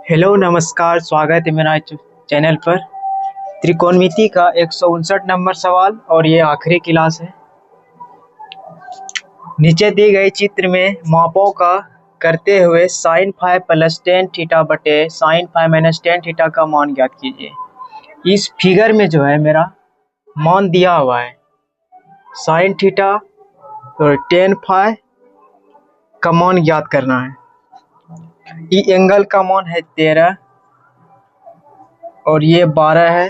Hello नमस्कार, स्वागत है मेरा चैनल पर। त्रिकोणमिति का 159 नंबर सवाल और ये आखिरी क्लास है। नीचे दी गई चित्र में मापों का करते हुए sin five plus tan theta बटे sin five minus tan theta का मान ज्ञात कीजिए। इस फिगर में जो है मेरा मान दिया हुआ है sin थीटा और टेन फाइव का मान ज्ञात करना है। ई एंगल का मान है 13 और ये 12 है।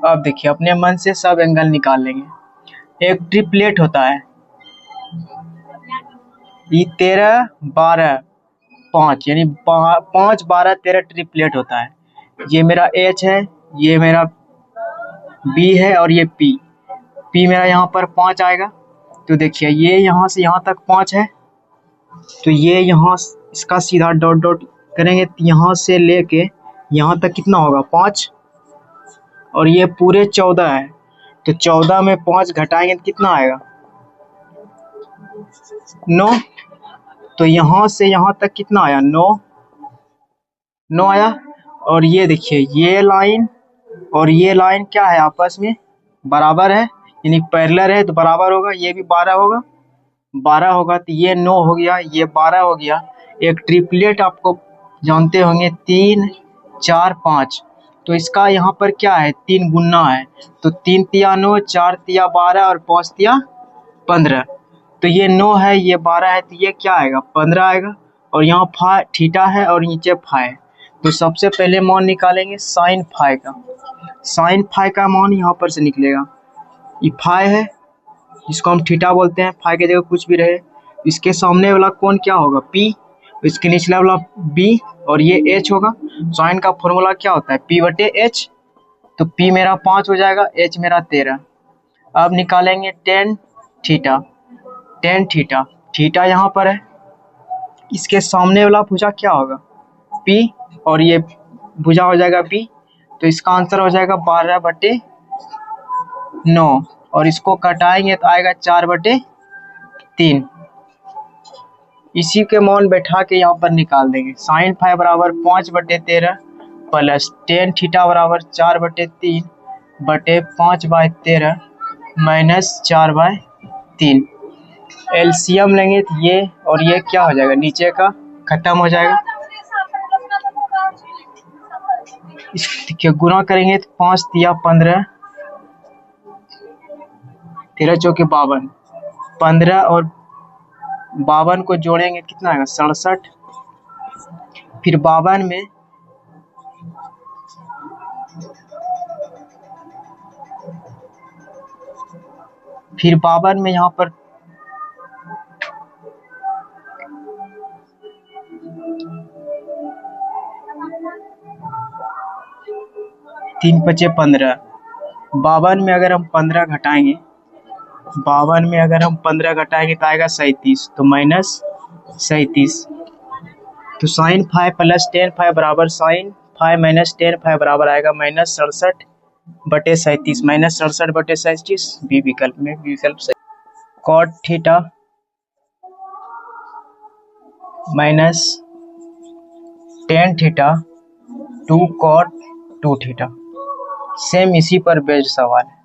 अब देखिए अपने मन से सब एंगल निकाल लेंगे। एक ट्रिपलेट होता है, ये 13 12 5 यानी 5 12 13 ट्रिपलेट होता है। ये मेरा H है, ये मेरा B है और ये P मेरा यहाँ पर 5 आएगा। तो देखिए ये यहाँ से यहाँ तक 5 है, तो ये यहाँ इसका सीधा डॉट डॉट करेंगे तो यहाँ से लेके यहाँ तक कितना होगा 5 और ये पूरे 14 है। तो 14 में 5 घटाएंगे तो कितना आएगा 9। तो यहाँ से यहाँ तक कितना आया 9 आया। और ये देखिए ये लाइन और ये लाइन क्या है, आपस में बराबर है यानी पैरेलल है तो बराबर होगा। ये भी 12 होगा तो ये 9 हो गया, ये 12 हो गया। एक ट्रिपलेट आपको जानते होंगे 3 4 5, तो इसका यहाँ पर क्या है 3 गुना है। तो 3 तिया 9, 4 तिया 12 और 5 तिया 15। तो ये 9 है, ये 12 है, तो ये क्या आएगा 15 आएगा। और यहाँ फाइ थीटा है और नीचे फाइ। तो सबसे पहले मान निकालेंगे साइन फाइ का। साइन फाइ का मान यहाँ पर से निकलेगा। ये फाइ है, इसको हम थीटा बोलते हैं, फाइ की जगह कुछ भी रहे। इसके सामने वाला कोण क्या होगा P, इसके निचला वाला B और ये H होगा। साइन का फॉर्मूला क्या होता है P बटे H। तो P मेरा 5 हो जाएगा, H मेरा 13। अब निकालेंगे टेन थीटा। थीटा यहाँ पर है, इसके सामने वाला भुजा क्या होगा P और ये भुजा हो जाएगा B। तो इसका आंसर हो जाएगा 12 बटे 9 और इसको कटाएंगे तो आएगा 4 बटे 3। इसी के मान बैठा के यहाँ पर निकाल देंगे। साइन फाइव बराबर 5 बटे 13 प्लस टेन थीटा बराबर 4 बटे 3 बटे 5 बाय 13 माइनस 4 बाय 3। एलसीएम लेंगे तो ये और ये क्या हो जाएगा, नीचे का खत्म हो जाएगा। इसके गुना करेंगे तो 5 तिया 15, 13 चौके 52, 15 और 52 को जोड़ेंगे कितना आएगा 67। फिर 52 में यहाँ पर तीन पचे 15, 52 में अगर हम 15 घटाएंगे, 52 में अगर हम 15 घटाएंगे तो आएगा 37, तो माइनस 37। तो sine five plus ten five बराबर sine five minus ten five बराबर आएगा माइनस 67 बटे 37, माइनस 67 बटे 37 बी विकल्प में, बी विकल्प सही। Cot theta minus tan theta 2 cot 2 theta. Same इसी पर बेस्ड सवाल है।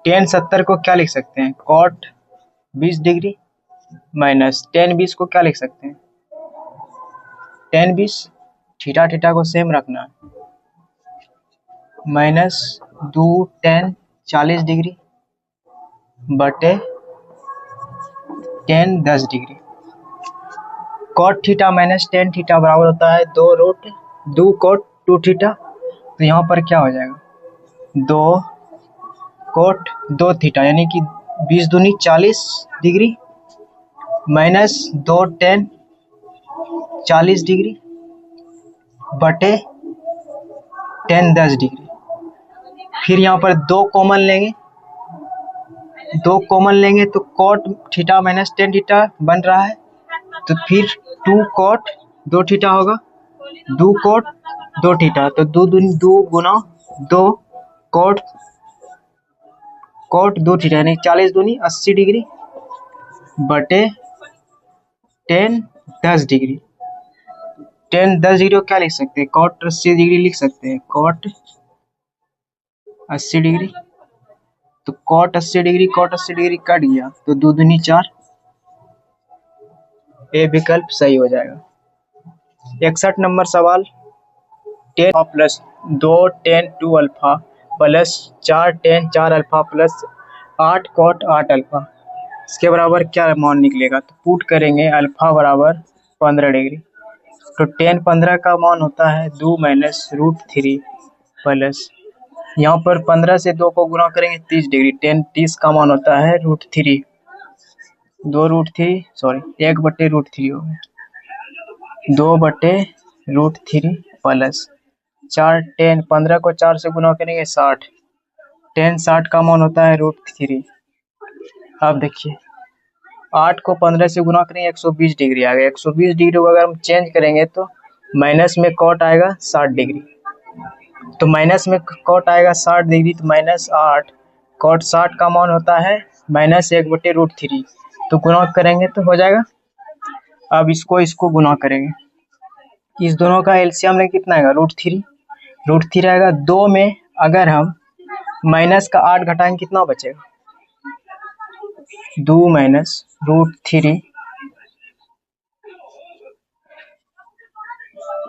टेन 70 को क्या लिख सकते हैं कॉट 20 डिग्री माइनस टेन 20 को क्या लिख सकते हैं टेन 20। थीटा को सेम रखना है, माइनस 2 टेन 40 डिग्री बटे tan 10 degree. Cot theta minus tan theta बराबर होता है 2 कॉट 2 थीटा। तो यहाँ पर क्या हो जाएगा 2 कॉट 2 थीटा यानी कि 20 दूनी 40 डिग्री माइनस 2 टेन 40 डिग्री बटे टेन 10 डिग्री। फिर यहाँ पर 2 कॉमन लेंगे तो cot theta minus tan theta बन रहा है। तो फिर 2 कॉट 2 थीटा होगा, 2 कॉट 2 थीटा। तो 2 गुना 2 कॉट 2 थीटा यानी 40 दूनी 80 डिग्री बटे टेन 10 डिग्री। टेन 10 डिग्री को क्या लिख सकते हैं, कॉट 80 डिग्री लिख सकते हैं, कॉट 80 डिग्री। तो कॉट 80 डिग्री कट गया तो 2 दूनी 4, ए विकल्प सही हो जाएगा। 61 नंबर सवाल, 10 plus 2 10 2 alpha plus 4 10 4 alpha plus 8 cot 8 alpha, इसके बराबर क्या मान निकलेगा। तो पुट करेंगे अल्फा बराबर 15 डिग्री, तो 10 15 का मान होता है 2 माइनस √3 प्लस यहाँ पर 15 से 2 को गुना करेंगे 30 डिग्री, 10 30 का मान होता है √3, 1/√3 हो गया, 2/√3 प्लस 4 10 15 को 4 से गुना करेंगे 60, 10 60 का मान होता है √3। अब देखिए 8 को 15 से गुना करेंगे 120 डिग्री आ गया, 120 डिग्री को अगर हम चेंज करेंगे तो माइनस में कॉट आएगा 60 डिग्री, तो माइनस में कॉट आएगा 60 डिग्री, तो -8 कॉट 60 का मान होता है -1/√3, तो गुना करेंगे तो हो जाएगा। अब इसको गुना करेंगे, इस दोनों का एलसीएम में कितना आएगा √3 आएगा। 2 में अगर हम माइनस का 8 घटाएंगे कितना बचेगा, 2 माइनस √3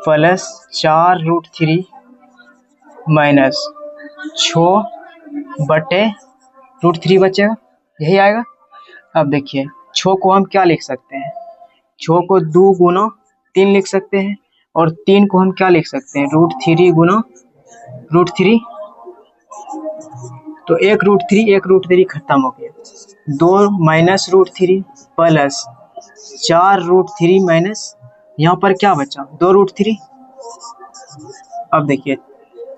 प्लस 4√3 माइनस 6/√3 बचेगा, यही आएगा। अब देखिए 6 को हम क्या लिख सकते हैं, 6 को 2 गुना 3 लिख सकते हैं, और 3 को हम क्या लिख सकते हैं, √3 गुना √3, तो 1√3 खत्म हो गया, 2 माइनस √3 प्लस 4√3 माइनस यहाँ पर क्या बचा 2√3। अब देखिए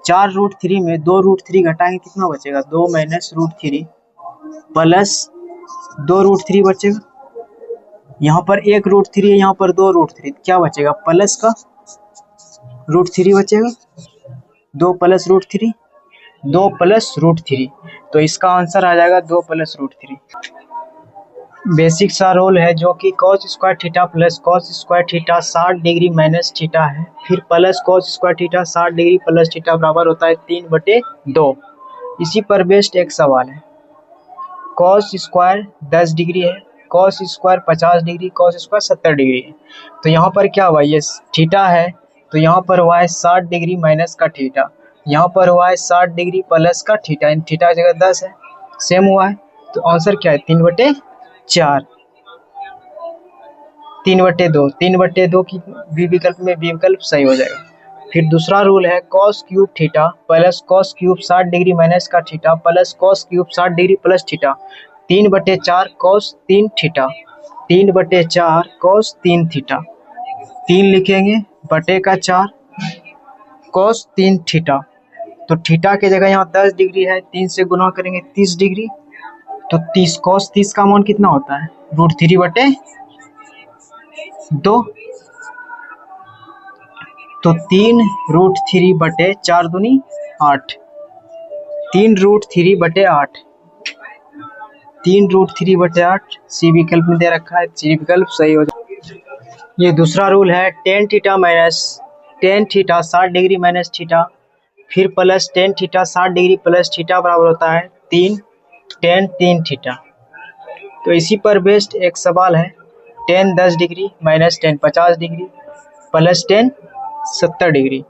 4√3 में 2√3 घटाएंगे कितना बचेगा, 2 माइनस √3 प्लस 2√3 बचेगा, यहाँ पर 1√3 है, यहाँ पर 2√3, क्या बचेगा प्लस का √3 बचेगा, 2 प्लस √3, 2 प्लस √3, तो इसका आंसर आ जाएगा 2 प्लस √3। बेसिक सा रोल है जो कि cos square theta plus cos square theta 60 degree minus theta है, फिर plus cos square theta 60 degree plus theta बराबर होता है 3/2। इसी पर बेस्ड एक सवाल है, cos स्क्वायर 10 डिग्री है, cos square 50 degree, cos square 70 degree है, तो यहाँ पर क्या हुआ, ये थीटा है तो यहाँ पर हुआ है 60 डिग्री माइनस का थीटा, यहाँ पर हुआ है 60 डिग्री प्लस का थीटा, इन थीटा की जगह 10 है, सेम हुआ है, तो आंसर क्या है 3/4, 3/2, 3/2 की बी विकल्प में बी विकल्प सही हो जाएगा। फिर दूसरा रूल है cos cube theta plus cos cube 60 degree minus का theta plus cos cube 60 degree plus theta, 3/4 cos 3 theta, 3/4 cos 3 theta, 3 लिखेंगे बटे का 4 cos 3 थीटा, तो थीटा की जगह यहाँ 10 डिग्री है, 3 से गुना करेंगे 30 डिग्री, तो 30 cos 30 का मान कितना होता है √3/2, तो 3√3/4 दूनी 8, 3√3/8, 3√3/8 सी विकल्प में दे रखा है, सी विकल्प सही हो जाए। ये दूसरा रूल है tan theta minus tan theta 60 degree minus theta, फिर plus tan theta 60 degree plus theta बराबर होता है 3 tan 3 थीटा। तो इसी पर बेस्ड एक सवाल है, tan 10 degree minus tan 50 degree plus tan 70 degree,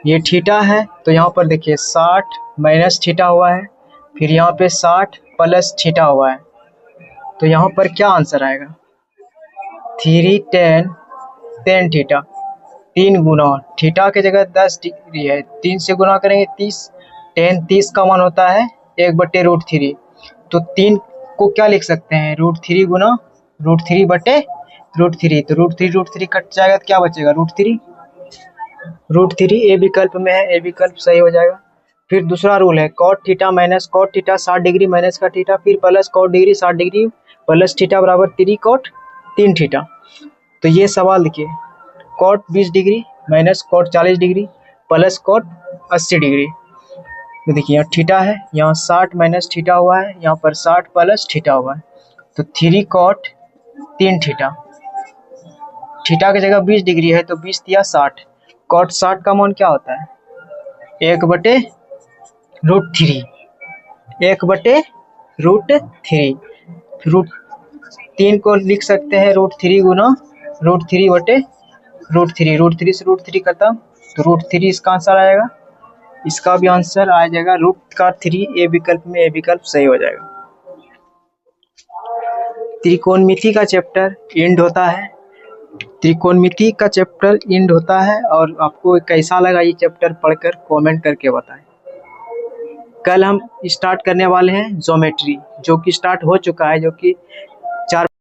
ये थीटा है, तो यहाँ पर देखिए 60 माइनस थीटा हुआ है, फिर यहाँ पे 60 प्लस थीटा हुआ है, तो यहाँ पर क्या आंसर आएगा 3 tan थीटा, 3 गुना थीटा की जगह 10 डिग्री है, 3 से गुना करेंगे 30, tan 30 का मान होता है 1/√3, तो 3 को क्या लिख सकते हैं √3 गुना √3/√3, तो √3 कट जाएगा तो क्या बचेगा √3 ए विकल्प में है, ए विकल्प सही हो जाएगा। फिर दूसरा रूल है cot theta minus cot theta 60 degree minus का थीटा, फिर plus cot degree 60 degree plus theta बराबर 3 cot 3 थीटा। तो ये सवाल देखिए cot 20 degree minus cot 40 degree plus cot 80 degree, तो देखिए यहाँ थीटा है, यहाँ 60 माइनस थीटा हुआ है, यहाँ पर 60 प्लस थीटा हुआ है, तो 3 cot 3 थीटा, थीटा की जगह 20 डिग्री है तो 20 दिया 60। कॉट 60 का मान क्या होता है? 1/√3। 1/√3। √3 को लिख सकते हैं √3 गुना √3/√3। √3 से √3 खत्म तो √3 इसका आंसर आएगा। इसका भी आंसर आ जाएगा √3। ए विकल्प में ए विकल्प सही हो जाएगा। त्रिकोणमिति का चैप्टर एंड होता है। त्रिकोणमिति का चैप्टर एंड होता है और आपको कैसा लगा ये चैप्टर पढ़कर कमेंट करके बताएं। कल हम स्टार्ट करने वाले हैं ज्योमेट्री, जो कि स्टार्ट हो चुका है, जो कि 4